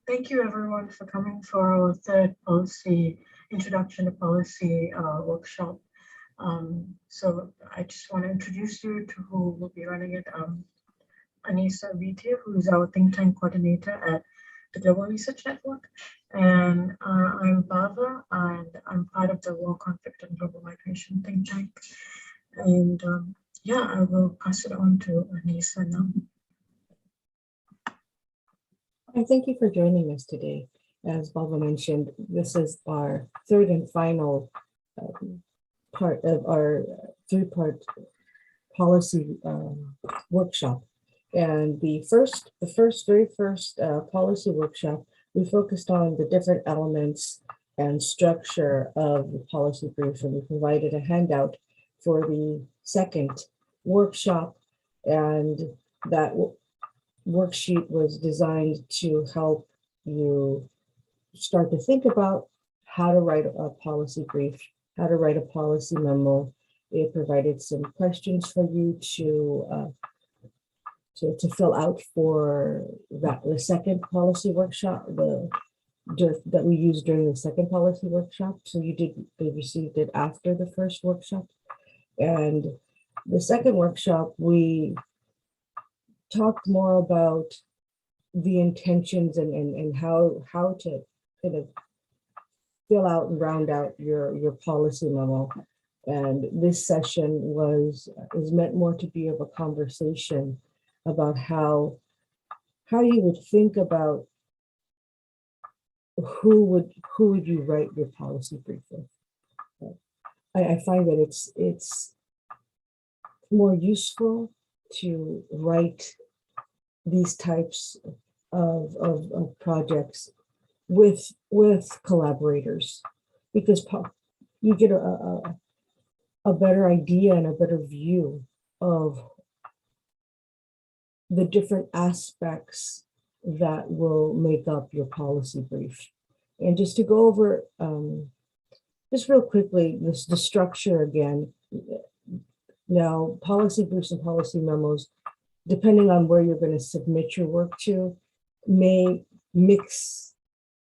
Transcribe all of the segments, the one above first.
Thank you everyone for coming for our third policy, Introduction to Policy workshop. So I just want to introduce you to who will be running it. Anisa Abeytia, who is our think tank coordinator at the Global Research Network. And I'm Bava, and I'm part of the War, Conflict, and Global Migration think tank. And yeah, I will pass it on to Anisa now. And thank you for joining us today. As Bava mentioned, this is our third and final part of our three-part policy workshop. And the very first policy workshop, we focused on the different elements and structure of the policy brief, and we provided a handout for the second workshop, and that worksheet was designed to help you start to think about how to write a policy brief, how to write a policy memo. It provided some questions for you to fill out for the second policy workshop that we used during the second policy workshop. So they received it after the first workshop. And the second workshop, we talked more about the intentions and how to kind of fill out and round out your policy memo. And this session is meant more to be of a conversation about how you would think about who would you write your policy brief with. I find that it's more useful to write these types of projects with collaborators, because you get a better idea and a better view of the different aspects that will make up your policy brief. And just to go over, just real quickly, the structure again. Now, policy briefs and policy memos, depending on where you're going to submit your work to, may mix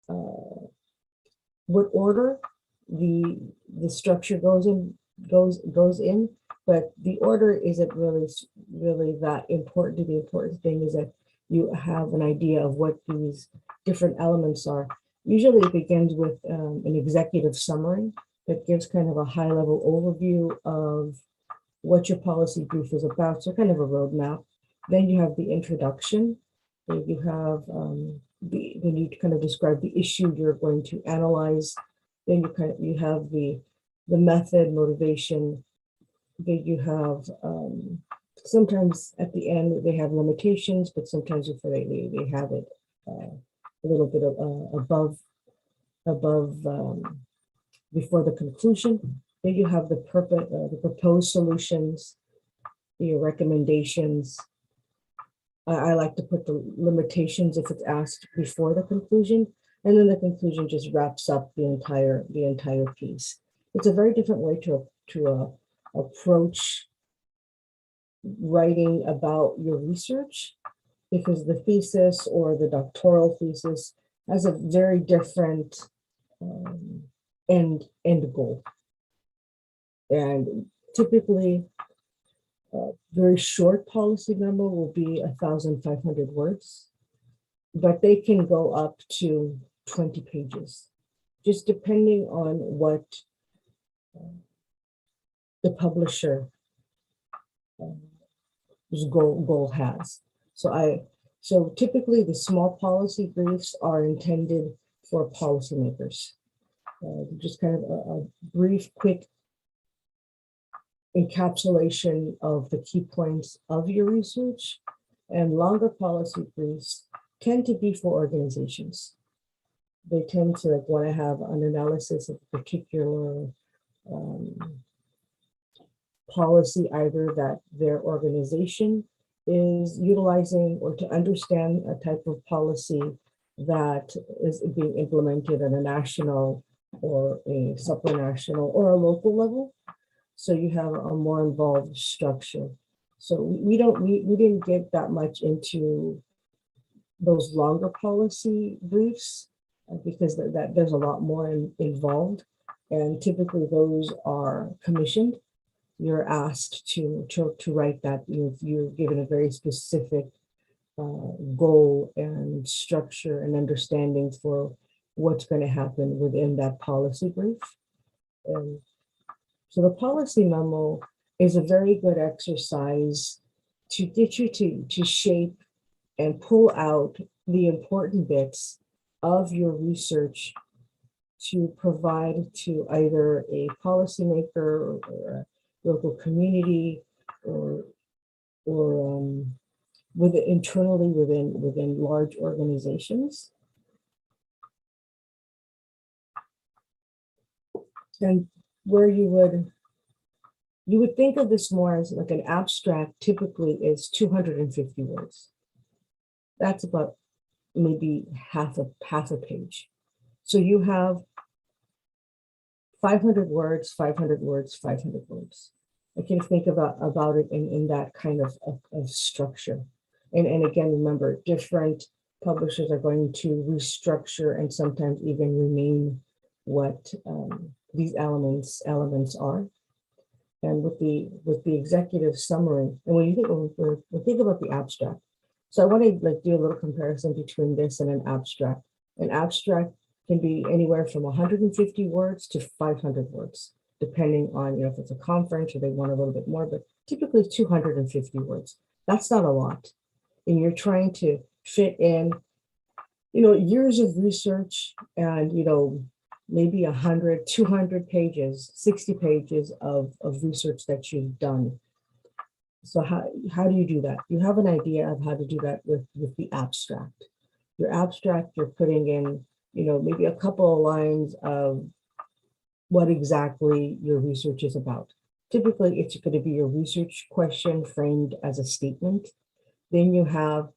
what order the structure goes in, but the order isn't really that important. The important thing is that you have an idea of what these different elements are. Usually it begins with an executive summary that gives kind of a high-level overview of what your policy brief is about, so kind of a roadmap. Then you have the introduction. Then you have then you kind of describe the issue you're going to analyze. Then you have the method, motivation. Then you have sometimes at the end they have limitations, but sometimes they have it a little bit above before the conclusion. Then you have the proposed solutions, your recommendations. I like to put the limitations if it's asked before the conclusion, and then the conclusion just wraps up the entire piece. It's a very different way to approach writing about your research, because the thesis or the doctoral thesis has a very different end goal. And typically, a very short policy memo will be 1,500 words, but they can go up to 20 pages, just depending on what the publisher goal has. So typically the small policy briefs are intended for policymakers. Just kind of a brief, quick encapsulation of the key points of your research, and longer policy briefs tend to be for organizations. They tend to want to have an analysis of a particular policy, either that their organization is utilizing, or to understand a type of policy that is being implemented at a national or a supranational or a local level. So you have a more involved structure. So we didn't get that much into those longer policy briefs because that there's a lot more involved, and typically those are commissioned. You're asked to write that. You're given a very specific goal and structure and understanding for what's going to happen within that policy brief. And so the policy memo is a very good exercise to get you to shape and pull out the important bits of your research to provide to either a policymaker or a local community or internally within large organizations. And where you would think of this more as like an abstract typically is 250 words. That's about maybe half a page. So you have 500 words, 500 words, 500 words. I can think about it in that kind of structure. And again, remember, different publishers are going to restructure and sometimes even rename what these elements are. And with the executive summary, and when you think about the abstract, so I want to do a little comparison between this and an abstract. An abstract can be anywhere from 150 words to 500 words, depending on if it's a conference or they want a little bit more, but typically 250 words. That's not a lot. And you're trying to fit in, years of research and, maybe 100, 200 pages, 60 pages of research that you've done. So how do you do that? You have an idea of how to do that with the abstract. Your abstract, you're putting in, maybe a couple of lines of what exactly your research is about. Typically, it's going to be your research question framed as a statement. Then you have,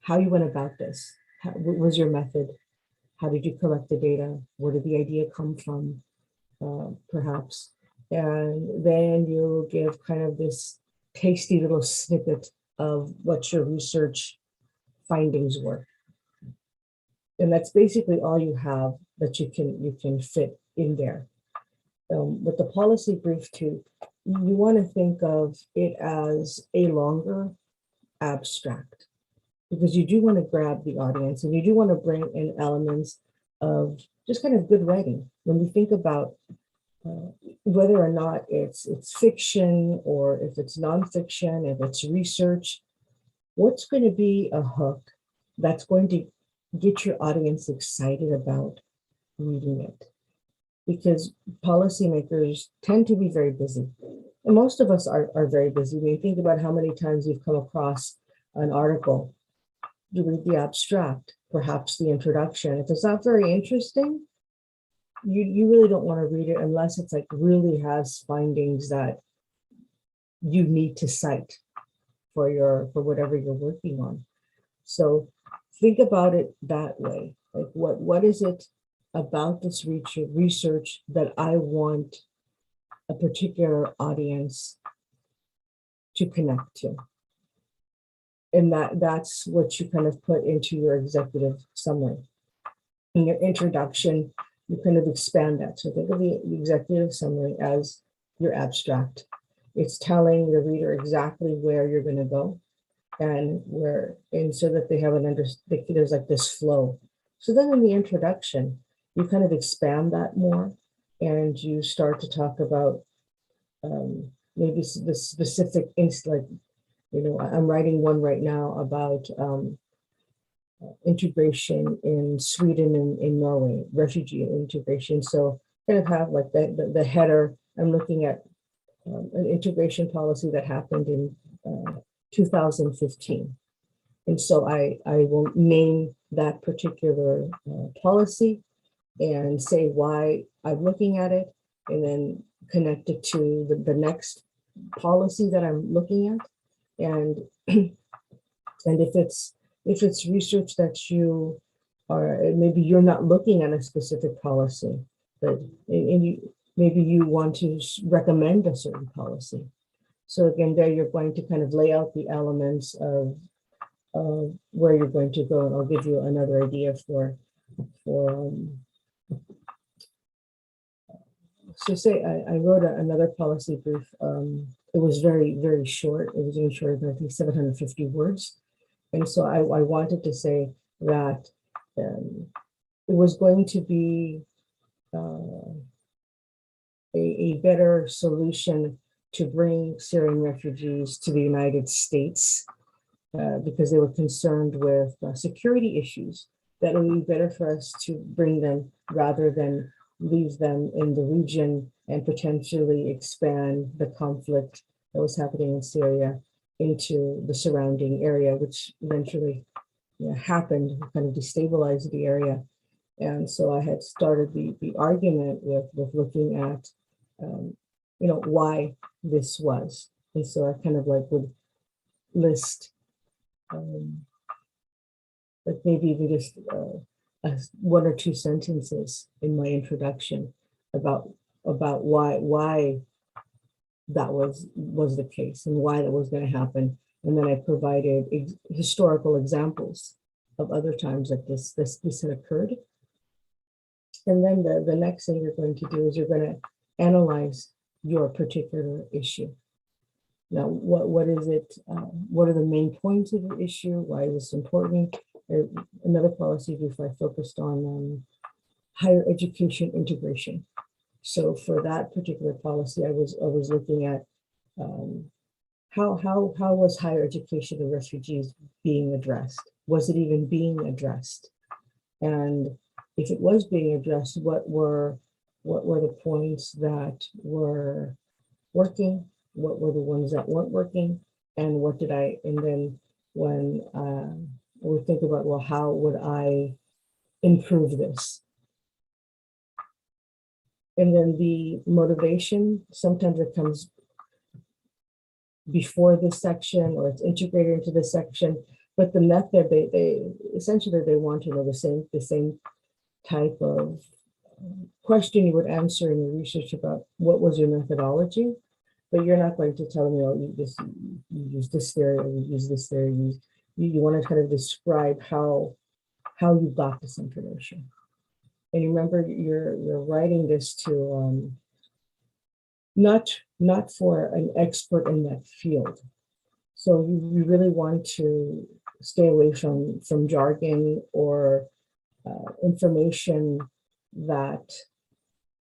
how you went about this. What was your method? How did you collect the data? Where did the idea come from, perhaps? And then you'll give kind of this tasty little snippet of what your research findings were. And that's basically all you have that you can fit in there. With the policy brief too, you want to think of it as a longer abstract, because you do want to grab the audience and you do want to bring in elements of just kind of good writing. When we think about whether or not it's fiction or if it's nonfiction, if it's research, what's going to be a hook that's going to get your audience excited about reading it? Because policymakers tend to be very busy. And most of us are very busy. When you think about how many times you've come across an article, you read the abstract, perhaps the introduction. If it's not very interesting, you really don't want to read it unless it's really has findings that you need to cite for whatever you're working on. So think about it that way. What is it about this research that I want a particular audience to connect to? And that's what you kind of put into your executive summary. In your introduction, you kind of expand that. So think of the executive summary as your abstract. It's telling the reader exactly where you're going to go and so that they have there's this flow. So then in the introduction, you kind of expand that more and you start to talk about maybe the specific I'm writing one right now about integration in Sweden and in Norway, refugee integration. So kind of have the header. I'm looking at an integration policy that happened in 2015. And so I will name that particular policy and say why I'm looking at it, and then connect it to the next policy that I'm looking at. And if it's research that you are, maybe you're not looking at a specific policy, but maybe you want to recommend a certain policy. So again, there you're going to kind of lay out the elements of where you're going to go, and I'll give you another idea for so say I wrote another policy brief. It was very, very short. It was even shorter than I think 750 words. And so I wanted to say that it was going to be a better solution to bring Syrian refugees to the United States because they were concerned with security issues, that it would be better for us to bring them rather than leave them in the region and potentially expand the conflict that was happening in Syria into the surrounding area, which eventually happened, kind of destabilized the area. And so I had started the argument with looking at, why this was. And so I kind of like would list, like maybe even just one or two sentences in my introduction about why that was the case and why that was going to happen. And then I provided historical examples of other times that this had occurred. And then the next thing you're going to do is you're going to analyze your particular issue. Now, what is it? What are the main points of the issue? Why is this important? Another policy brief I focused on higher education integration. So for that particular policy, I was looking at how was higher education of refugees being addressed? Was it even being addressed? And if it was being addressed, what were the points that were working? What were the ones that weren't working? And then when I would think about, well, how would I improve this? And then the motivation, sometimes it comes before this section or it's integrated into this section, but the method, they essentially, they want to know the same type of question you would answer in your research about what was your methodology, but you're not going to tell them, you use this theory or you use this theory. You want to kind of describe how you got this information. And remember, you're writing this to not for an expert in that field. So you really want to stay away from jargon or information that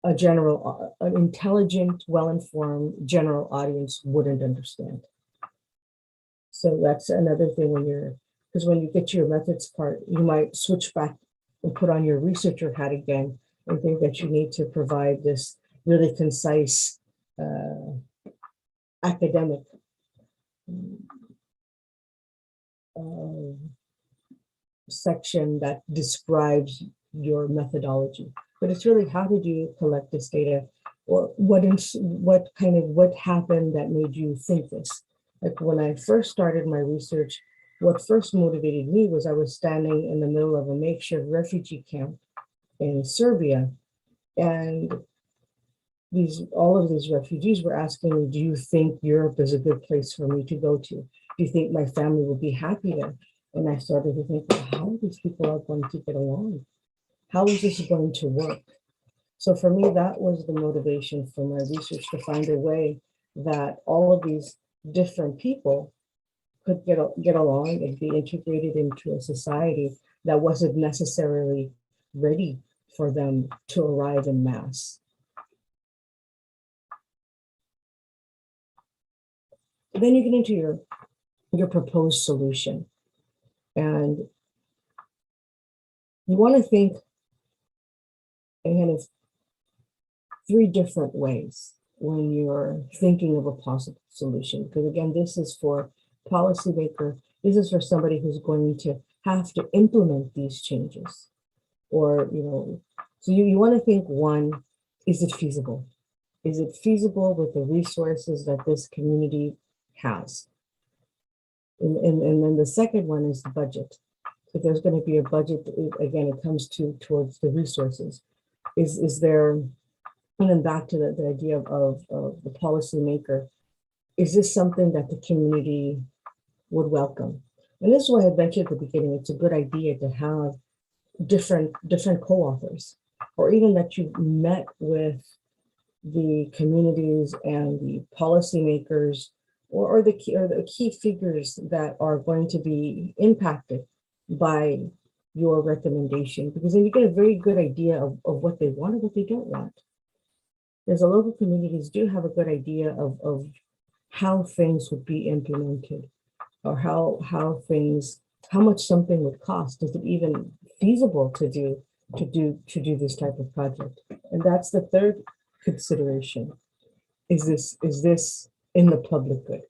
an intelligent, well-informed general audience wouldn't understand. So that's another thing because when you get to your methods part, you might switch back and put on your researcher hat again and think that you need to provide this really concise academic section that describes your methodology. But it's really, how did you collect this data, or what happened that made you think this? Like when I first started my research, what first motivated me was I was standing in the middle of a makeshift refugee camp in Serbia, and all of these refugees were asking me, do you think Europe is a good place for me to go to? Do you think my family will be happy there? And I started to think, well, how are these people are going to get along? How is this going to work? So for me, that was the motivation for my research, to find a way that all of these different people could get along and be integrated into a society that wasn't necessarily ready for them to arrive in mass. Then you get into your proposed solution. And you want to think in kind of three different ways when you're thinking of a possible solution. Because again, this is for policymaker. This is for somebody who's going to have to implement these changes. Or, so you want to think, one, is it feasible? Is it feasible with the resources that this community has? And then the second one is the budget. If there's going to be a budget, again, it comes towards the resources. Is there, and then back to the idea of the policymaker, is this something that the community would welcome? And this is why I mentioned at the beginning, it's a good idea to have different co-authors, or even that you've met with the communities and the policymakers, or the key figures that are going to be impacted by your recommendation, because then you get a very good idea of what they want and what they don't want. There's a local communities do have a good idea of how things would be implemented, or how much something would cost. Is it even feasible to do this type of project? And that's the third consideration. Is this in the public good?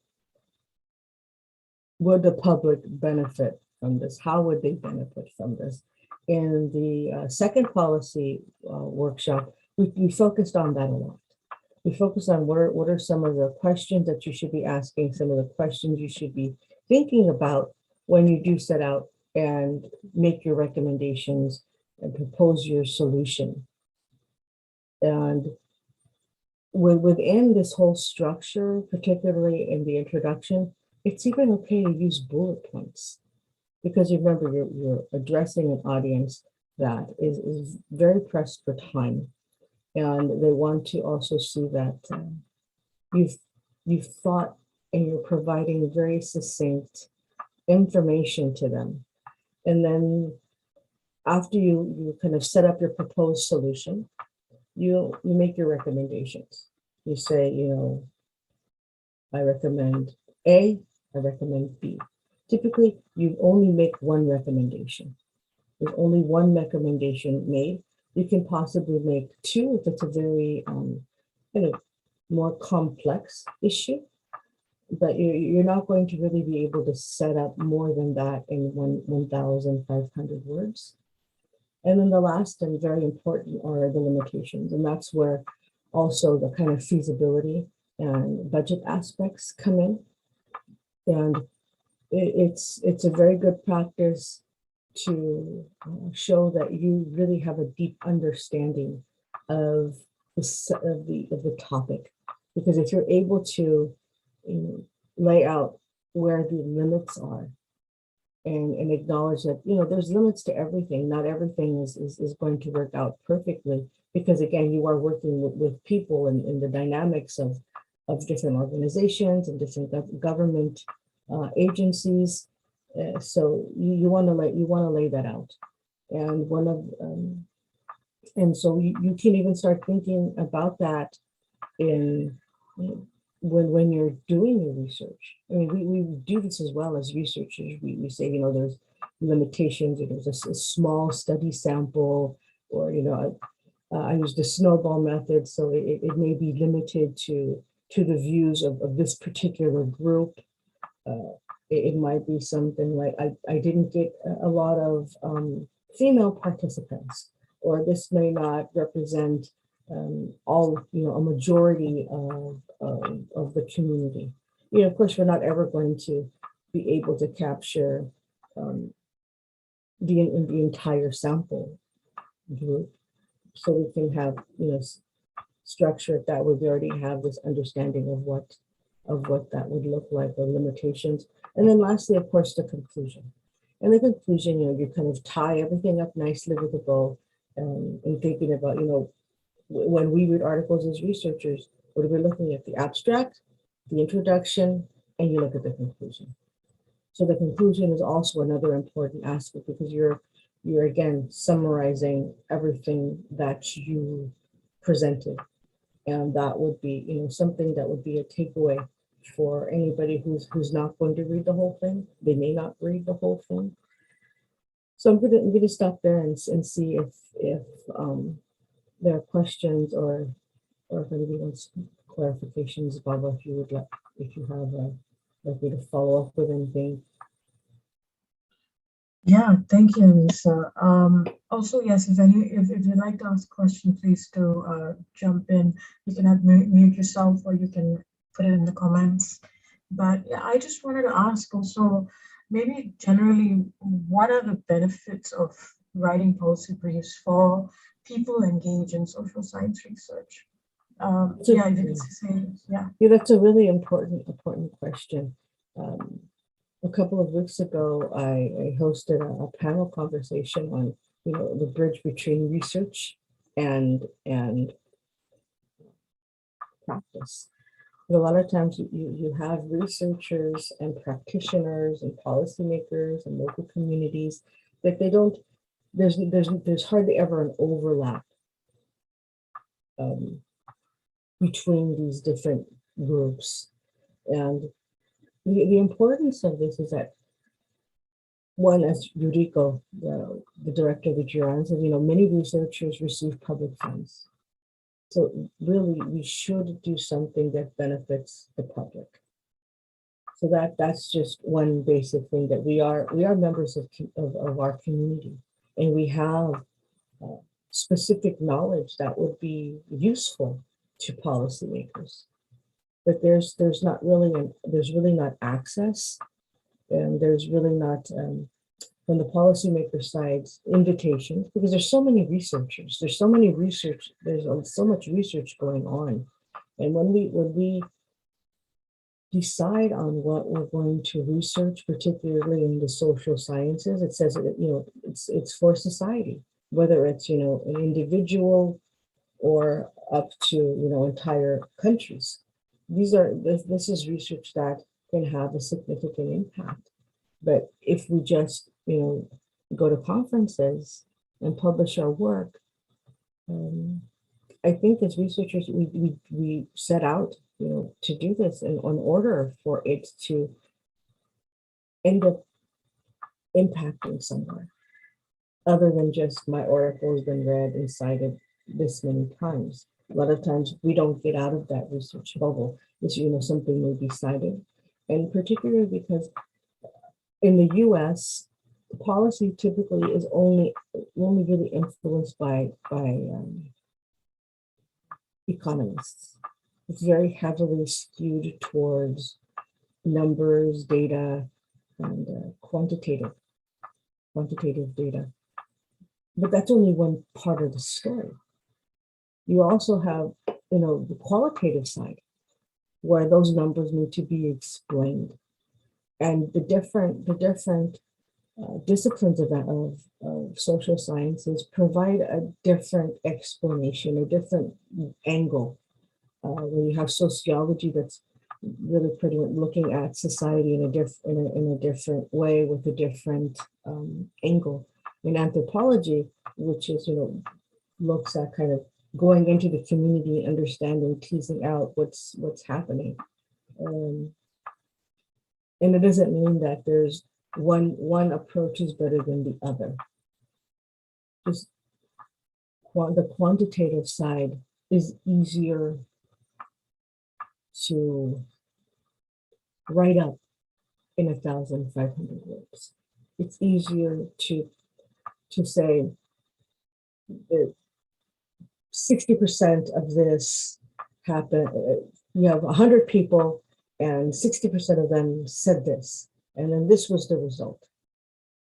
Would the public benefit from this? How would they benefit from this? In the second policy workshop, we focused on that a lot. We focused on what are some of the questions that you should be asking, some of the questions you should be thinking about when you do set out and make your recommendations and propose your solution. And within this whole structure, particularly in the introduction, it's even okay to use bullet points, because you remember you're addressing an audience that is very pressed for time, and they want to also see that you've thought and you're providing very succinct information to them. And then after you kind of set up your proposed solution, you make your recommendations. You say, I recommend A, I recommend B. Typically, you only make one recommendation. There's only one recommendation made. You can possibly make two if it's a very kind of more complex issue, but you're not going to really be able to set up more than that in 1,500 words. And then the last and very important are the limitations. And that's where also the kind of feasibility and budget aspects come in. And it's a very good practice to show that you really have a deep understanding of the topic. Because if you're able to lay out where the limits are, and acknowledge that there's limits to everything. Not everything is going to work out perfectly, because again, you are working with people and in the dynamics of different organizations and different government agencies. So you want to lay that out. And and so you can even start thinking about that in when you're doing your research. I mean, we do this as well as researchers. We say, there's limitations, there's a small study sample, or, I use the snowball method, so it may be limited to the views of this particular group. It might be something like, I didn't get a lot of female participants, or this may not represent all, a majority of the community. Of course, we're not ever going to be able to capture the entire sample group. So we can have, structure it that way. We already have this understanding of what that would look like, the limitations. And then lastly, of course, the conclusion. And the conclusion, you kind of tie everything up nicely with a bow, and thinking about, when we read articles as researchers, what are we looking at? The abstract, the introduction, and you look at the conclusion. So the conclusion is also another important aspect, because you're again summarizing everything that you presented. And that would be, something that would be a takeaway for anybody who's not going to read the whole thing. They may not read the whole thing. So I'm gonna stop there and see if there are questions or if anybody wants clarifications. Bava, if you have like me to follow up with anything. Yeah, thank you, Anisa. Also, yes, if you'd like to ask a question, please do jump in. You can mute yourself, or you can put it in the comments. But yeah, I just wanted to ask also, maybe generally, what are the benefits of writing policy briefs for people engaged in social science research? If you could say, yeah. Yeah, that's a really important question. a couple of weeks ago, I hosted a panel conversation on, the bridge between research and practice. But a lot of times you have researchers and practitioners and policymakers and local communities that they don't, there's hardly ever an overlap um, between these different groups. And the importance of this is that, one, as Yuriko, the director of the Reagans, said, many researchers receive public funds. So really, we should do something that benefits the public. So that's just one basic thing, that we are members of our community, and we have specific knowledge that would be useful to policymakers. But there's really not access, and there's really not from the policymaker side invitations, because there's so many researchers, there's so much research going on, and when we decide on what we're going to research, particularly in the social sciences, it says that it's for society, whether it's an individual or up to entire countries. This is research that can have a significant impact. But if we just go to conferences and publish our work, I think as researchers we set out to do this in order for it to end up impacting somewhere, other than just my article has been read and cited this many times. A lot of times we don't get out of that research bubble. Is something may be cited, and particularly because in the U.S., policy typically is only really influenced by economists. It's very heavily skewed towards numbers, data, and quantitative data. But that's only one part of the story. You also have, the qualitative side, where those numbers need to be explained, and the different disciplines of social sciences provide a different explanation, a different angle. When you have sociology, that's really pretty much looking at society in a different way, with a different angle. In anthropology, which is looks at kind of going into the community, understanding, teasing out what's happening. And it doesn't mean that there's one approach is better than the other. Just the quantitative side is easier to write up in 1,500 words. It's easier to say that 60% of this happened. You have 100 people, and 60% of them said this, and then this was the result.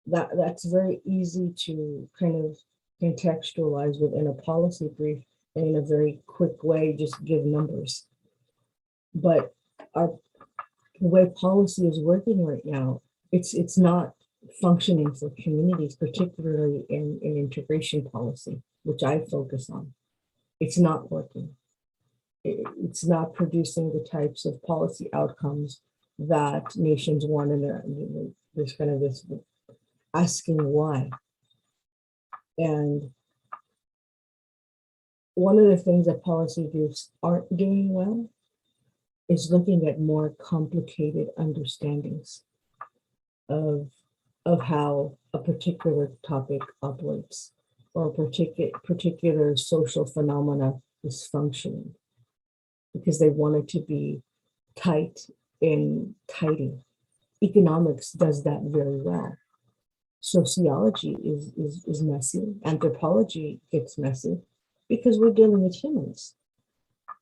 That's very easy to kind of contextualize within a policy brief, and in a very quick way, just give numbers. But the way policy is working right now, it's not functioning for communities, particularly in integration policy, which I focus on. It's not working. It's not producing the types of policy outcomes that nations want, and there's kind of this asking why. And one of the things that policy groups aren't doing well is looking at more complicated understandings of how a particular topic operates, or a particular social phenomena is functioning, because they want it to be tight and tidy. Economics does that very well. Sociology is messy. Anthropology gets messy, because we're dealing with humans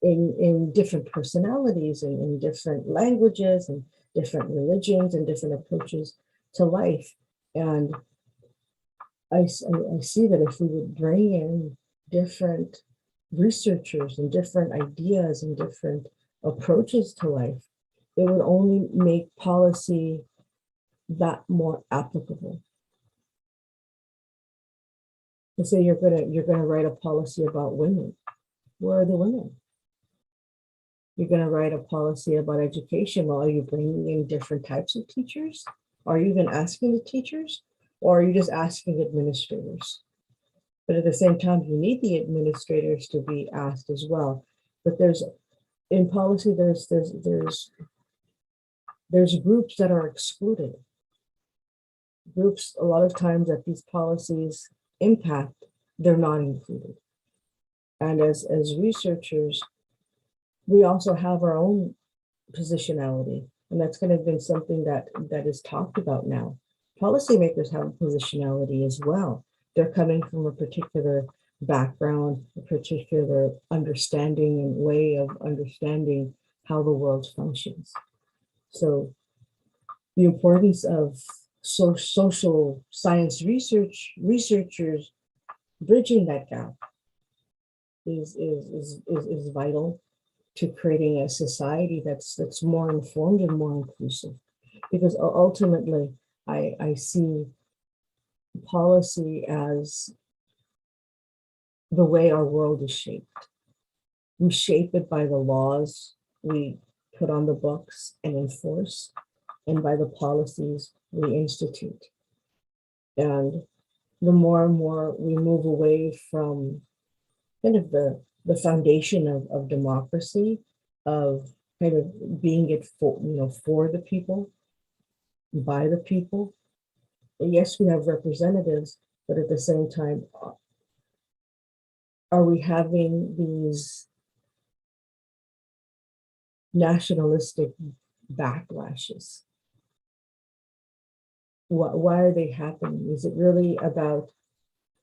in different personalities and in different languages and different religions and different approaches to life. And I see that if we would bring in different researchers and different ideas and different approaches to life, it would only make policy that more applicable. To say you're gonna write a policy about women. Where are the women? You're gonna write a policy about education. Well, are you bringing in different types of teachers? Are you even asking the teachers, or are you just asking administrators? But at the same time, you need the administrators to be asked as well. But in policy, there's groups that are excluded. Groups, a lot of times that these policies impact, they're not included. And as researchers, we also have our own positionality. And that's kind of been something that is talked about now. Policymakers have positionality as well. They're coming from a particular background, a particular understanding and way of understanding how the world functions. So the importance of social science researchers bridging that gap is vital to creating a society that's more informed and more inclusive. Because ultimately, I see policy as the way our world is shaped. We shape it by the laws we put on the books and enforce, and by the policies we institute. And the more and more we move away from kind of the foundation of democracy, of kind of being it for the people, by the people. Yes, we have representatives, but at the same time, are we having these nationalistic backlashes? Why are they happening? Is it really about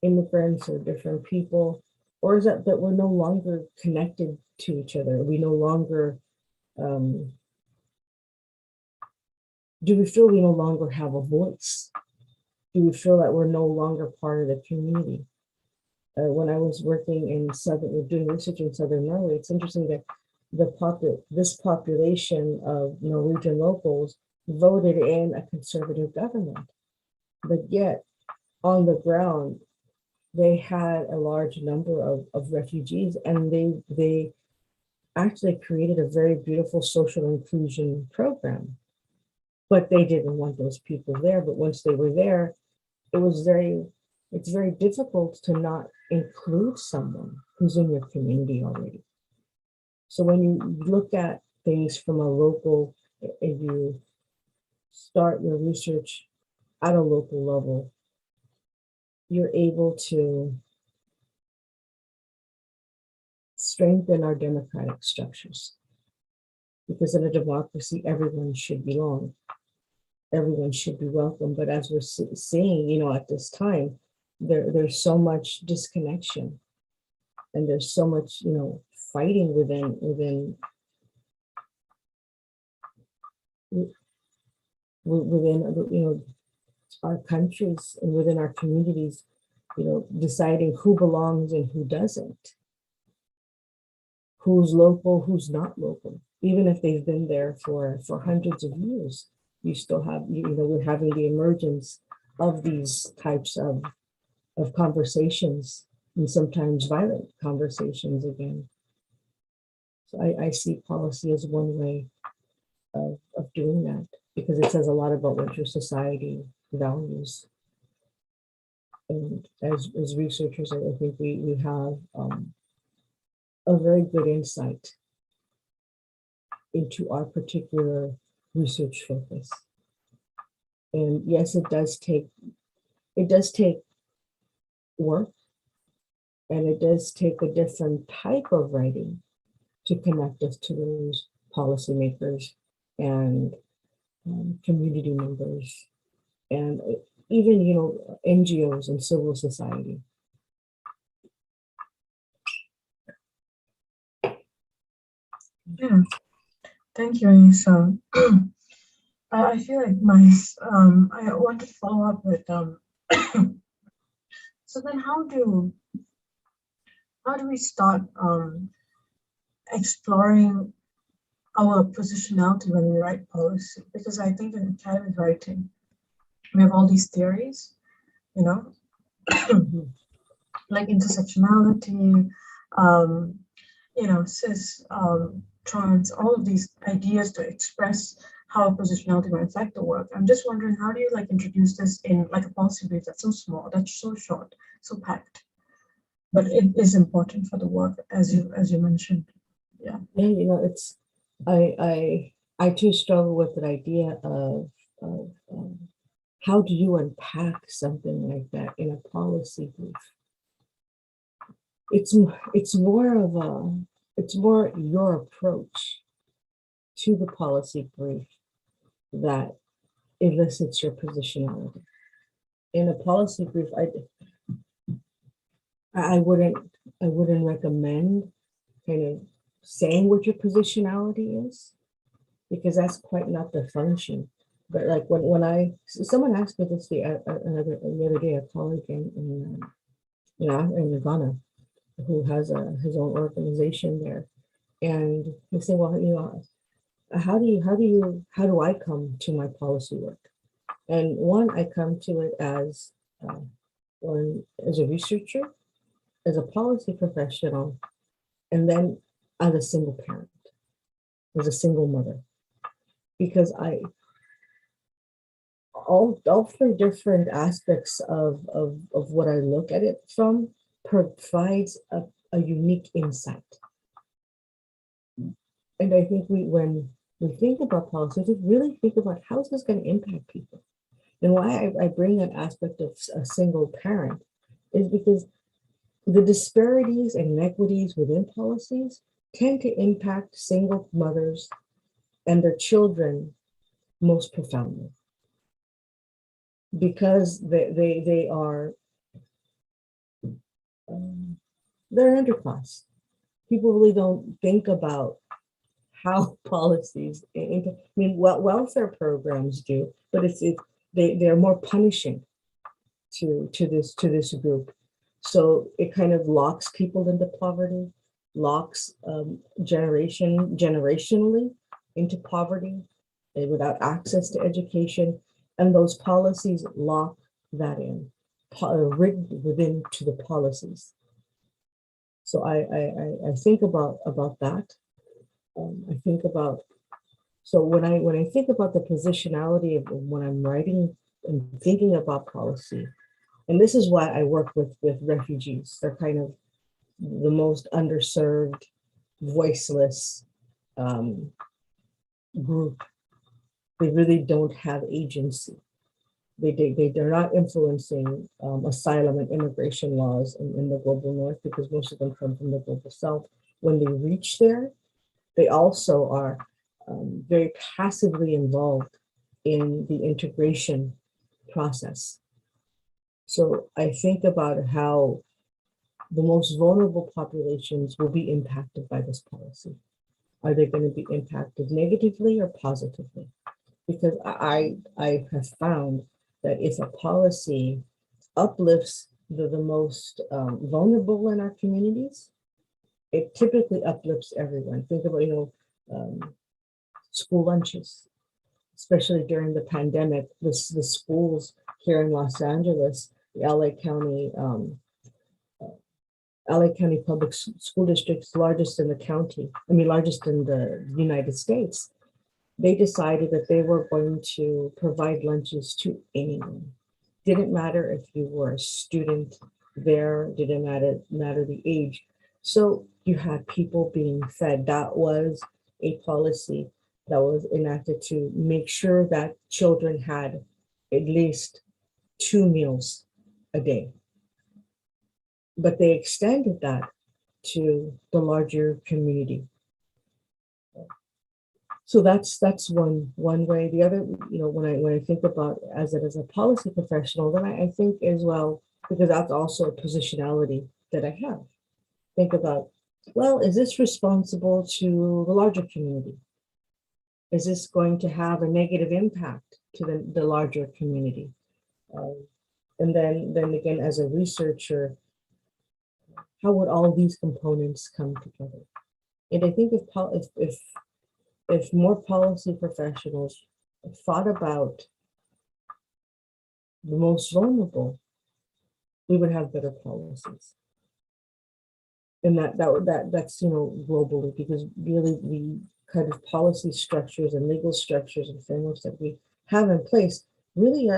immigrants or different people? Or is that we're no longer connected to each other? We no longer, do we feel we no longer have a voice? Do we feel that we're no longer part of the community? When I was working in doing research in Southern Norway, it's interesting that this population of Norwegian locals voted in a conservative government, but yet on the ground, they had a large number of refugees, and they actually created a very beautiful social inclusion program. But they didn't want those people there. But once they were there, it's very difficult to not include someone who's in your community already. So when you look at things from a local, if you start your research at a local level, you're able to strengthen our democratic structures. Because in a democracy, everyone should belong. Everyone should be welcome. But as we're seeing, at this time, there's so much disconnection, and there's so much, fighting within our countries and within our communities, deciding who belongs and who doesn't, who's local, who's not local. Even if they've been there for hundreds of years, you still have, we're having the emergence of these types of conversations, and sometimes violent conversations again. So I see policy as one way of doing that, because it says a lot about what your society values. And as researchers, I think we have a very good insight into our particular research focus. And yes, it does take work, and it does take a different type of writing to connect us to those policymakers and community members, and even NGOs and civil society. Yeah, thank you, Anisa. I feel like I want to follow up with so then how do we start exploring our positionality when we write policy? Because I think in academic writing, We have all these theories, you know, Mhm. like intersectionality, um, cis, trans, all of these ideas to express how positionality might affect the work. I'm just wondering, how do you like introduce this in like a policy brief that's so small, that's so short, so packed, but it is important for the work, as you mentioned. Yeah. Yeah, it's I too struggle with the idea of how do you unpack something like that in a policy brief? It's more of a it's more your approach to the policy brief that elicits your positionality. In a policy brief, I wouldn't I wouldn't recommend kind of saying what your positionality is, because that's quite not the function. But like someone asked me this the other day, a colleague in Ghana, who has his own organization there, and they say, well, how do I come to my policy work? And one, I come to it as one as a researcher, as a policy professional, and then as a single parent, as a single mother, because all three different aspects of what I look at it from provides a unique insight. And I think when we think about policy, we really think about how is this going to impact people. And why I bring that aspect of a single parent is because the disparities and inequities within policies tend to impact single mothers and their children most profoundly, because they are um, they're underclass. People really don't think about how policies, I mean, welfare programs do, but they're more punishing to this group. So it kind of locks people into poverty, locks generationally into poverty, without access to education, and those policies lock that in, rigged within to the policies. So I think about that. I think about so when I think about the positionality of when I'm writing and thinking about policy, and this is why I work with refugees. They're kind of the most underserved, voiceless um, group. They really don't have agency. They're not influencing asylum and immigration laws in the global north, because most of them come from the global south. When they reach there, they also are very passively involved in the integration process. So I think about how the most vulnerable populations will be impacted by this policy. Are they going to be impacted negatively or positively? Because I have found that if a policy uplifts the most vulnerable in our communities, it typically uplifts everyone. Think about, um, school lunches, especially during the pandemic. The schools here in Los Angeles, the LA County Public School District's largest in the county, I mean, largest in the United States, they decided that they were going to provide lunches to anyone. Didn't matter if you were a student there, didn't matter the age. So you had people being fed. That was a policy that was enacted to make sure that children had at least 2 meals a day. But they extended that to the larger community. So that's one way. The other, when I think about as a policy professional, then I think as well, because that's also a positionality that I have. Think about, well, is this responsible to the larger community? Is this going to have a negative impact to the larger community? And then again, as a researcher, how would all these components come together? And I think if more policy professionals thought about the most vulnerable, we would have better policies. And that's globally, because really the kind of policy structures and legal structures and frameworks that we have in place really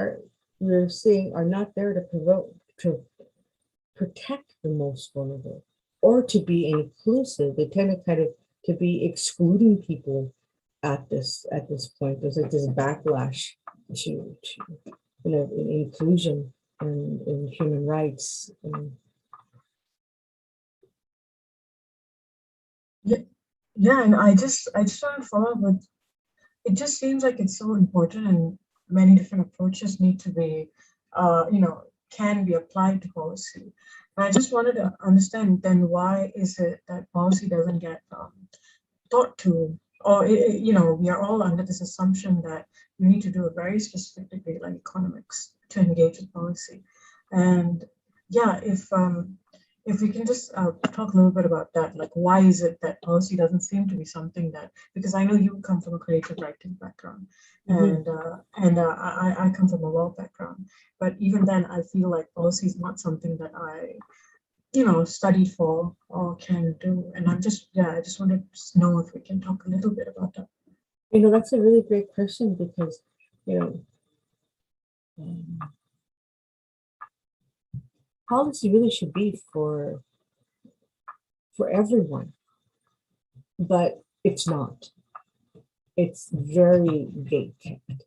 we're seeing are not there to protect the most vulnerable or to be inclusive. They tend to kind of to be excluding people at this point. There's like this backlash to in inclusion and in human rights. Yeah, and I just want to follow up with, it just seems like it's so important, and many different approaches need to be, can be applied to policy. And I just wanted to understand then, why is it that policy doesn't get thought to, or we are all under this assumption that you need to do a very specific degree like economics to engage with policy. And yeah, if we can just talk a little bit about that, like why is it that policy doesn't seem to be something that, because I know you come from a creative writing background, and I come from a law background, but even then I feel like policy is not something that I studied for or can do. And I just wanted to know if we can talk a little bit about that. That's a really great question, because policy really should be for everyone, but it's not. It's very gate-kept.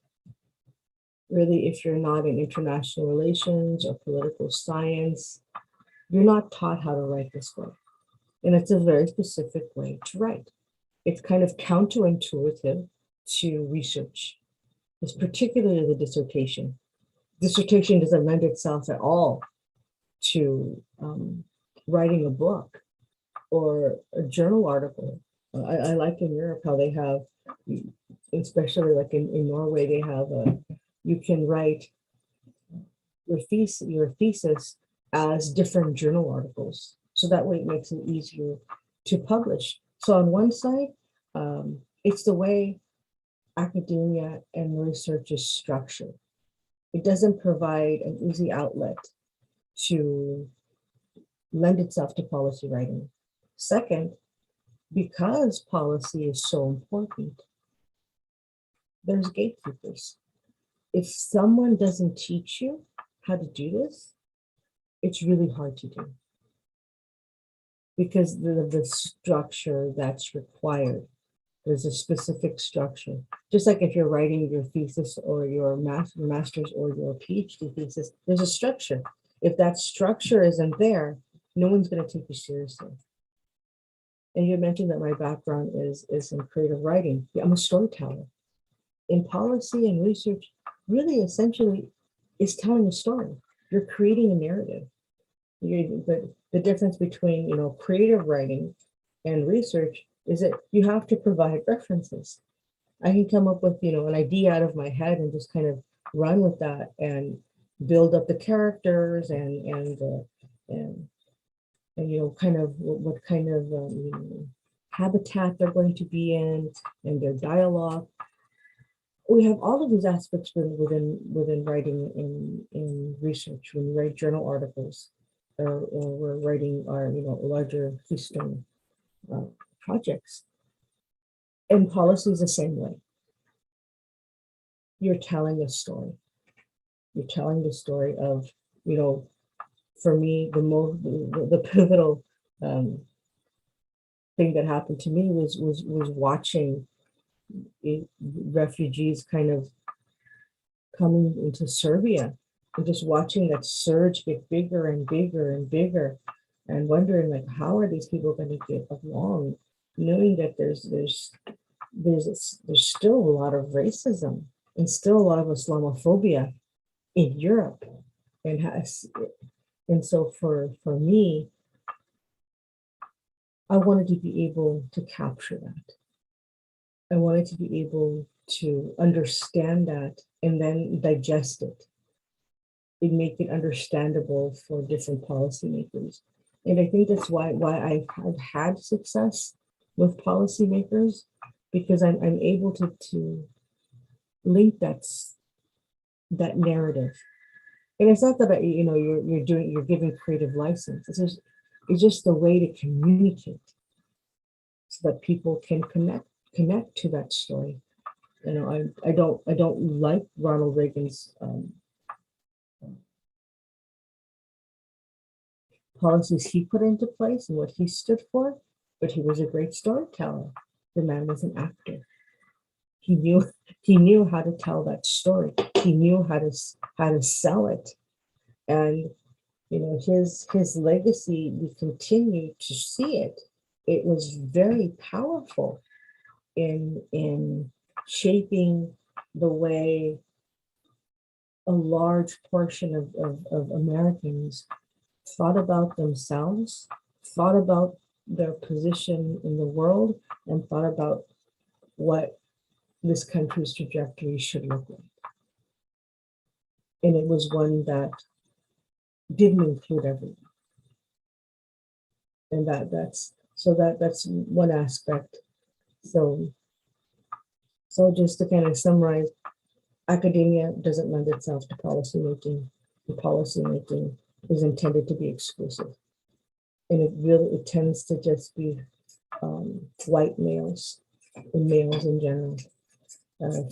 Really, if you're not in international relations or political science, you're not taught how to write this way. And it's a very specific way to write. It's kind of counterintuitive to research. It's particularly the dissertation. Dissertation doesn't lend itself at all to writing a book or a journal article. I like in Europe how they have, especially like in Norway, they have you can write your thesis as different journal articles. So that way it makes it easier to publish. So on one side, it's the way academia and research is structured. It doesn't provide an easy outlet to lend itself to policy writing. Second, because policy is so important, there's gatekeepers. If someone doesn't teach you how to do this, it's really hard to do, because the structure that's required, there's a specific structure. Just like if you're writing your thesis or your master's or your PhD thesis, there's a structure. If that structure isn't there, no one's going to take you seriously. And you mentioned that my background is in creative writing. I'm a storyteller. In policy and research, really essentially is telling a story. You're creating a narrative. The difference between creative writing and research is that you have to provide references. I can come up with an idea out of my head and just kind of run with that and build up the characters and kind of what kind of habitat they're going to be in and their dialogue. We have all of these aspects within writing in research. When we write journal articles, or we're writing our larger keystone projects. And policy is the same way. You're telling a story. You're telling the story of, for me, the pivotal thing that happened to me was watching refugees kind of coming into Serbia, and just watching that surge get bigger and bigger and bigger, and wondering, like, how are these people going to get along, knowing that there's still a lot of racism and still a lot of Islamophobia in Europe, and so for me, I wanted to be able to capture that. I wanted to be able to understand that and then digest it and make it understandable for different policymakers. And I think that's why I've had success with policymakers, because I'm able to link that narrative And it's not that you're giving creative license. It's just a way to communicate so that people can connect to that story. I don't like Ronald Reagan's policies he put into place and what he stood for, but he was a great storyteller. The man was an actor. He knew he knew how to tell that story. He knew how to sell it. And his legacy, we continue to see it. It was very powerful in shaping the way a large portion of Americans thought about themselves, thought about their position in the world, and thought about what this country's trajectory should look like. And it was one that didn't include everyone. And that's one aspect. So just to kind of summarize, academia doesn't lend itself to policymaking. And policymaking is intended to be exclusive. And it tends to just be white males and males in general.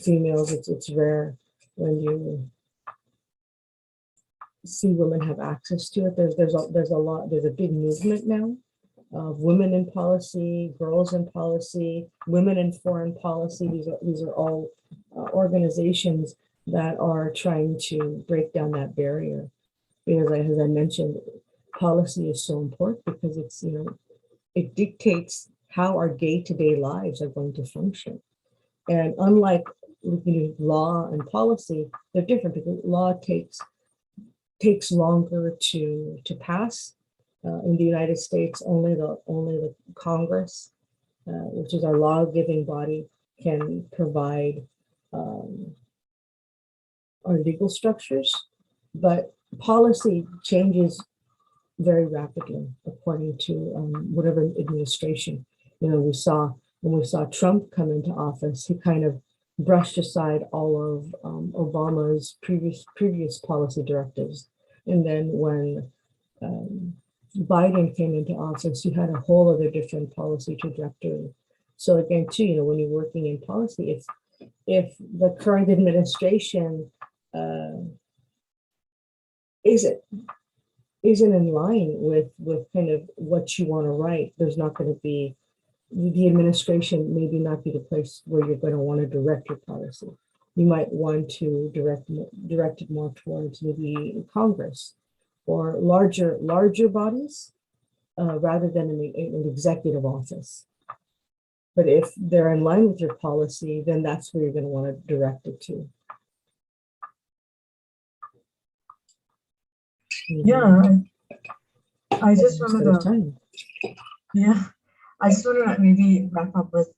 Females, it's rare when you see women have access to it. There's a big movement now of women in policy, girls in policy, women in foreign policy. These are all organizations that are trying to break down that barrier. Because as I mentioned, policy is so important because it dictates how our day-to-day lives are going to function. And unlike law and policy, they're different because law takes longer to pass. In the United States, only the Congress, which is our law-giving body, can provide our legal structures, but policy changes very rapidly according to whatever administration. When we saw Trump come into office, he kind of brushed aside all of Obama's previous policy directives, and then when Biden came into office, you had a whole other different policy trajectory. So again, too, when you're working in policy, if the current administration isn't in line with kind of what you want to write, there's not going to be, the administration maybe not be the place where you're going to want to direct your policy. You might want to direct it more towards maybe Congress or larger bodies rather than an executive office. But if they're in line with your policy, then that's where you're going to want to direct it to. Yeah, I just wanted to, I just want to maybe wrap up with,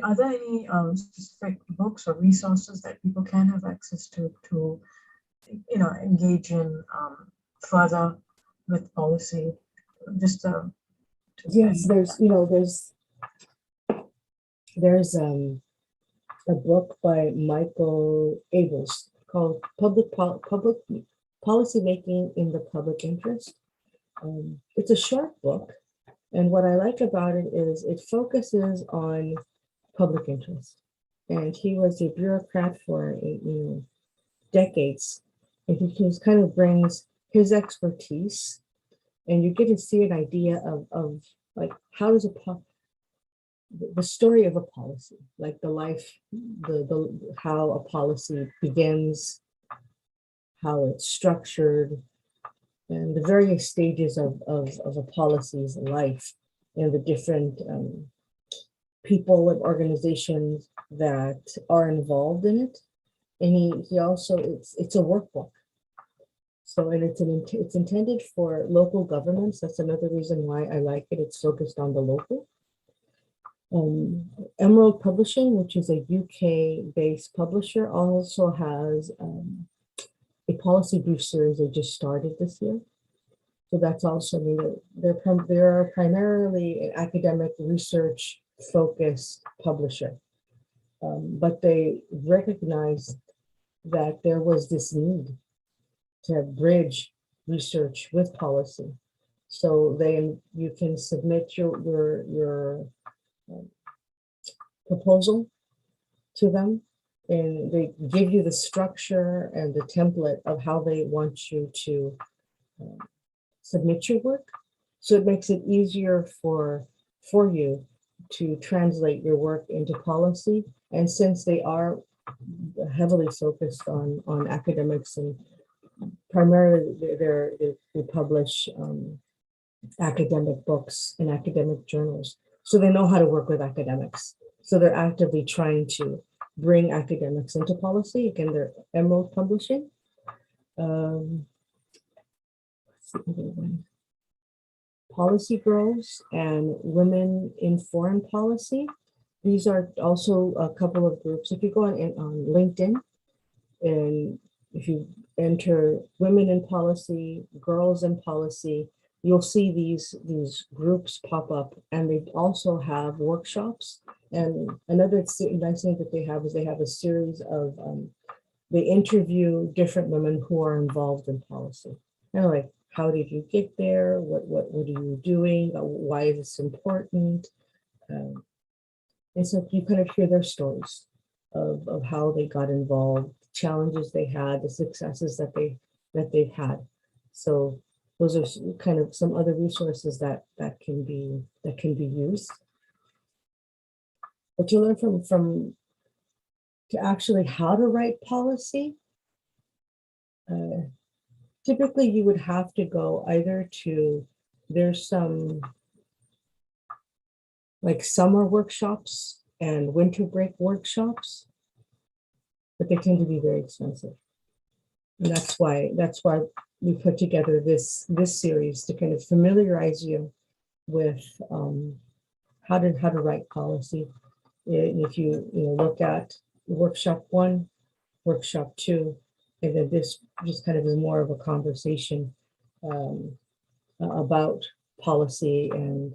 are there any specific books or resources that people can have access to engage in further with policy? Just yes, there's a book by Michael Abels called Public Policy Making in the Public Interest. It's a short book, and what I like about it is it focuses on public interest. And he was a bureaucrat for decades, and he just kind of brings his expertise, and you get to see an idea of like how does the story of a policy, like how a policy begins, how it's structured, and the various stages of a policy's life, and the different people and organizations that are involved in it. And he also, it's a workbook. So, and it's intended for local governments. That's another reason why I like it. It's focused on the local. Emerald Publishing, which is a UK-based publisher, also has a policy brief series they just started this year. So that's also, they're primarily an academic research focused publisher, but they recognized that there was this need to bridge research with policy. So then you can submit your proposal to them, and they give you the structure and the template of how they want you to submit your work. So it makes it easier for you to translate your work into policy. And since they are heavily focused on academics, and primarily they publish academic books in academic journals, so they know how to work with academics. So they're actively trying to bring academics into policy. Again, they're Emerald Publishing. Policy Girls and Women in Foreign Policy. These are also a couple of groups. If you go on LinkedIn, and if you enter Women in Policy, Girls in Policy, you'll see these groups pop up, and they also have workshops. And another nice thing that they have is they have a series of, they interview different women who are involved in policy. And like, how did you get there? What are you doing? Why is this important? And so you kind of hear their stories of how they got involved, challenges they had, the successes that they've had. So those are kind of some other resources that can be used. But you learn from to actually how to write policy. Typically, you would have to go either to, there's some like summer workshops and winter break workshops, but they tend to be very expensive. And that's why we put together this series to kind of familiarize you with how to write policy. And if you look at workshop 1, workshop 2, and then this just kind of is more of a conversation about policy, and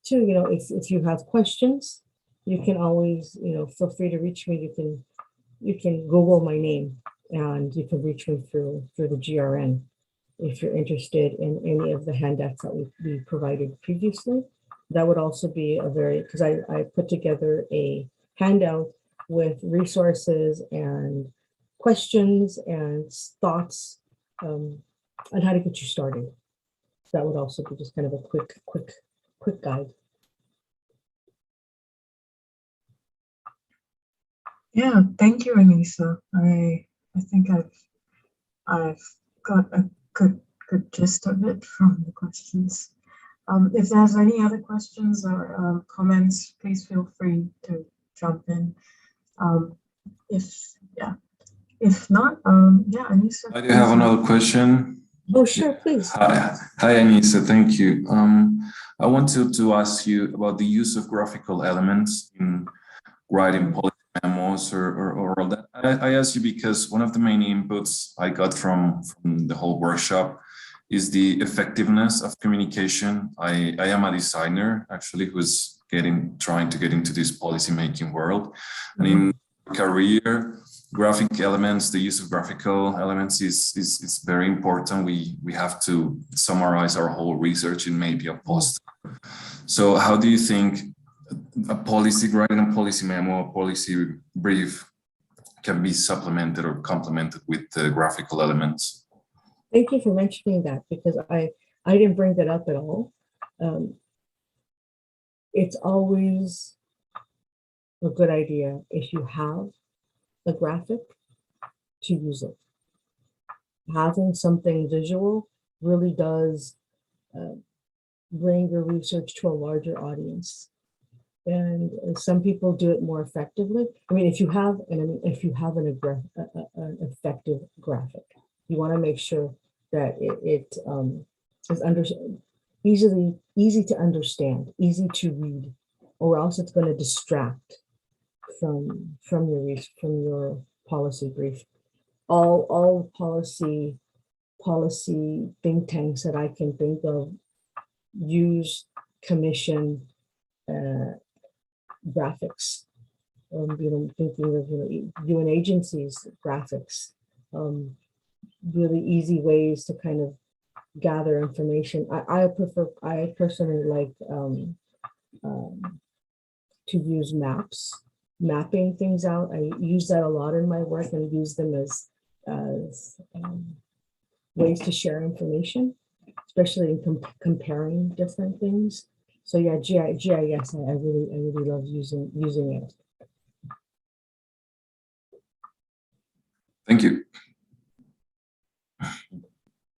two, if you have questions, you can always, feel free to reach me. You can Google my name, and you can reach me through the GRN if you're interested in any of the handouts that we provided previously. That would also be because I put together a handout with resources and questions and thoughts on how to get you started. That would also be just kind of a quick guide. Yeah, thank you, Anisa. I think I've got a good gist of it from the questions. If there's any other questions or comments, please feel free to jump in. If not, yeah, Anisa. I do have another question. Oh, sure, please. Hi, Anisa. Thank you. I wanted to ask you about the use of graphical elements in writing policy memos or all that. I asked you because one of the main inputs I got from the whole workshop is the effectiveness of communication. I am a designer, actually, who's trying to get into this policymaking world. And in career, graphic elements, the use of graphical elements is very important. We have to summarize our whole research in maybe a post. So how do you think writing a policy memo, a policy brief can be supplemented or complemented with the graphical elements? Thank you for mentioning that, because I didn't bring that up at all. It's always a good idea, if you have a graphic, to use it. Having something visual really does bring your research to a larger audience. And some people do it more effectively. I mean, if you have an effective graphic, you want to make sure that it is easy to understand, easy to read, or else it's going to distract from your policy brief. All policy think tanks that I can think of use commission graphics. Thinking of UN agencies graphics. really easy ways to kind of gather information. I personally like to use mapping things out. I use that a lot in my work and use them as ways to share information, especially in comparing different things. So yeah, GIS, I really love using it. Thank you.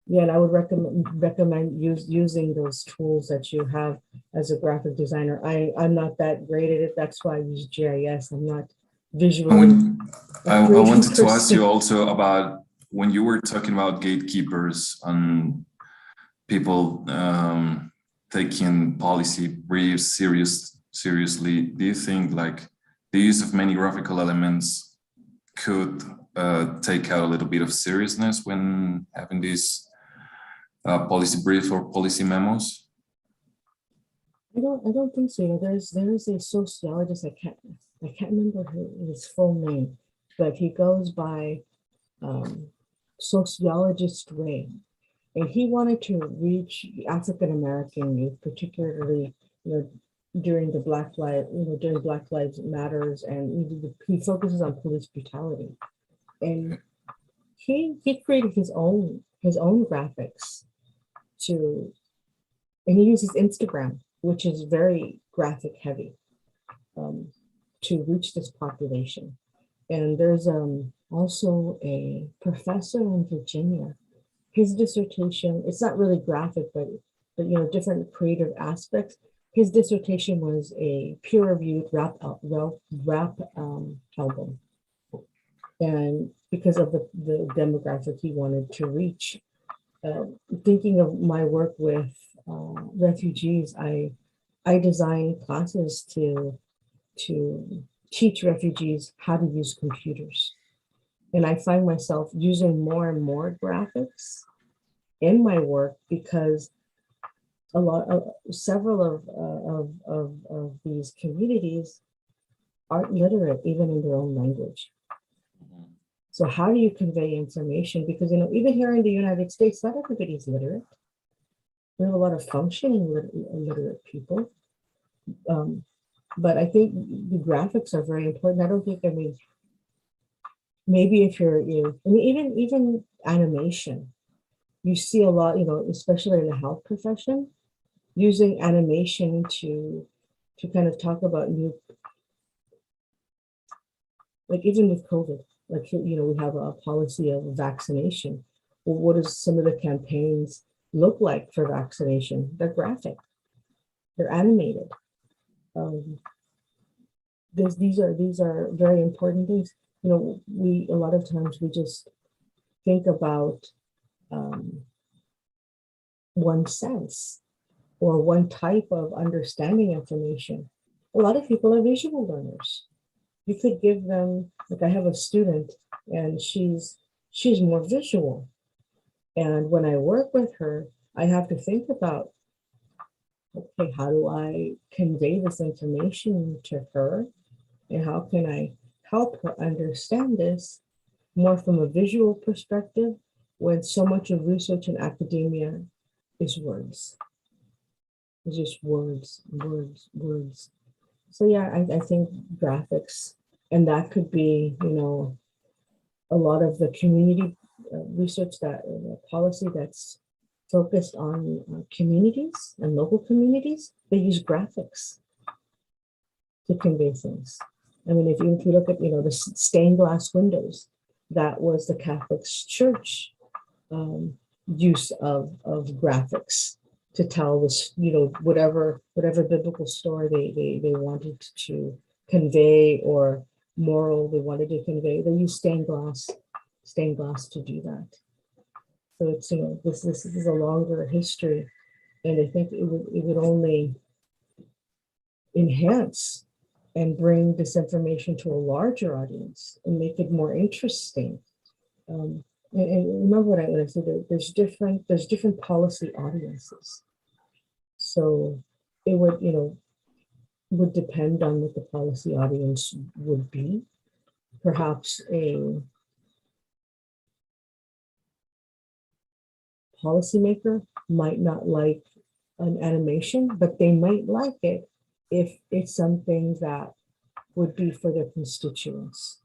Yeah, and I would recommend using those tools that you have as a graphic designer. I'm not that great at it. That's why I use GIS. I'm not visually. I wanted to ask you also about when you were talking about gatekeepers and people taking policy briefs seriously. Do you think like the use of many graphical elements could take out a little bit of seriousness when having these policy briefs or policy memos? I don't think so. There's a sociologist, I can't remember his full name, but he goes by sociologist Ray, and he wanted to reach African American youth, particularly during the during Black Lives Matters, and he focuses on police brutality, and he created his own graphics and he uses Instagram, which is very graphic heavy, to reach this population. And there's also a professor in Virginia. His dissertation, it's not really graphic, but different creative aspects. His dissertation was a peer-reviewed rap album. And because of the demographic he wanted to reach, thinking of my work with refugees, I designed classes to teach refugees how to use computers. And I find myself using more and more graphics in my work because several of these communities aren't literate even in their own language. So how do you convey information? Because, even here in the United States, not everybody's literate. We have a lot of functioning literate people. But I think the graphics are very important. I don't think, maybe if even animation, you see a lot, especially in the health profession, using animation to kind of talk about like even with COVID. Like, we have a policy of vaccination. Well, what does some of the campaigns look like for vaccination? They're graphic, they're animated. These are very important things. A lot of times we just think about one sense or one type of understanding information. A lot of people are visual learners. You could give them, like I have a student and she's more visual. And when I work with her, I have to think about, okay, how do I convey this information to her? And how can I help her understand this more from a visual perspective when so much of research and academia is words? It's just words. So yeah, I think graphics, and that could be, a lot of the community research policy that's focused on communities and local communities. They use graphics to convey things. If you look at, the stained glass windows, that was the Catholic Church use of graphics to tell this, whatever biblical story they wanted to convey or moral they wanted to convey. They use stained glass to do that. So it's, this is a longer history, and I think it would only enhance and bring this information to a larger audience and make it more interesting. And remember what I said, there's different policy audiences. So it would depend on what the policy audience would be. Perhaps a policymaker might not like an animation, but they might like it if it's something that would be for their constituents,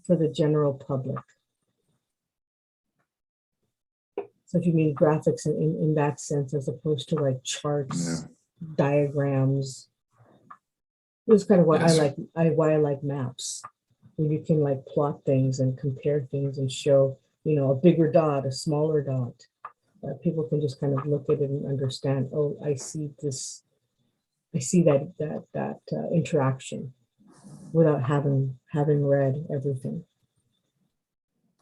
for the general public. So if you mean graphics in that sense, as opposed to like charts, diagrams, this is kind of what Yes. why I like maps, where you can like plot things and compare things and show, you know, a bigger dot, a smaller dot. People can just kind of look at it and understand, oh, I see this, I see that interaction without having read everything,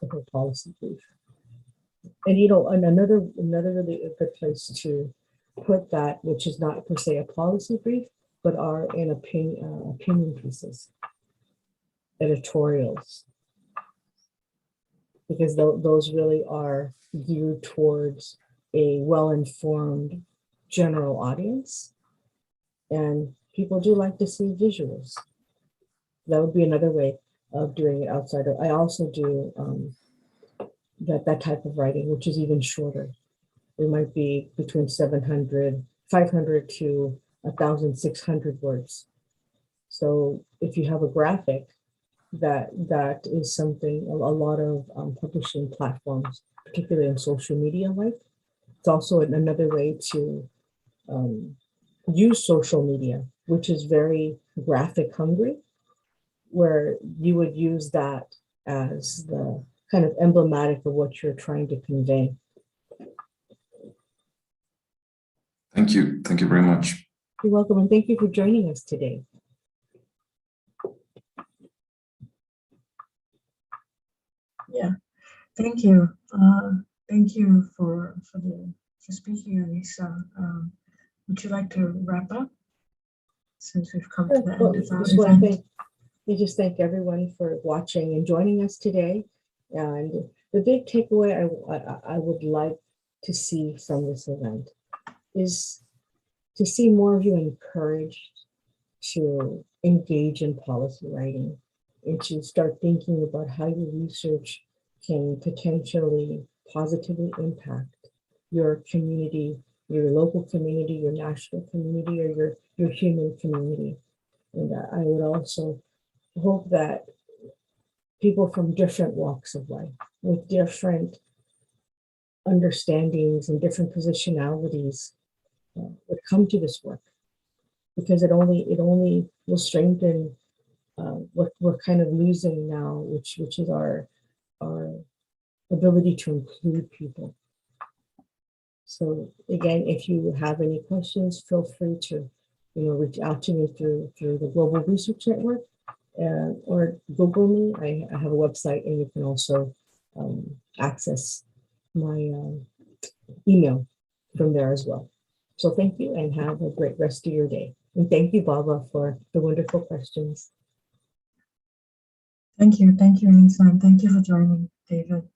the whole policy brief. And you know, another really good place to put that, which is not per se a policy brief, but are in opinion pieces, editorials, because those really are geared towards a well-informed general audience, and people do like to see visuals. That would be another way of doing it outside of. I also do that type of writing, which is even shorter. It might be between 500 to 1,600 words. So if you have a graphic, that is something a lot of publishing platforms, particularly in social media, like. It's also another way to use social media, which is very graphic hungry, where you would use that as the kind of emblematic of what you're trying to convey. Thank you. Thank you very much. You're welcome, and thank you for joining us today. Yeah, thank you. Thank you for speaking, Anisa. Would you like to wrap up, since we've come to the end of our event? We just thank everyone for watching and joining us today. And the big takeaway I would like to see from this event is to see more of you encouraged to engage in policy writing and to start thinking about how your research can potentially positively impact your community, your local community, your national community, or your human community. And I would also hope that people from different walks of life, with different understandings and different positionalities, would come to this work, because it only will strengthen what we're kind of losing now, which is our ability to include people. So again, if you have any questions, feel free to reach out to me through the Global Research Network, or Google me. I have a website, and you can also access my email from there as well. So thank you, and have a great rest of your day. And thank you, Bava, for the wonderful questions. Thank you, Anisa, and thank you for joining, David.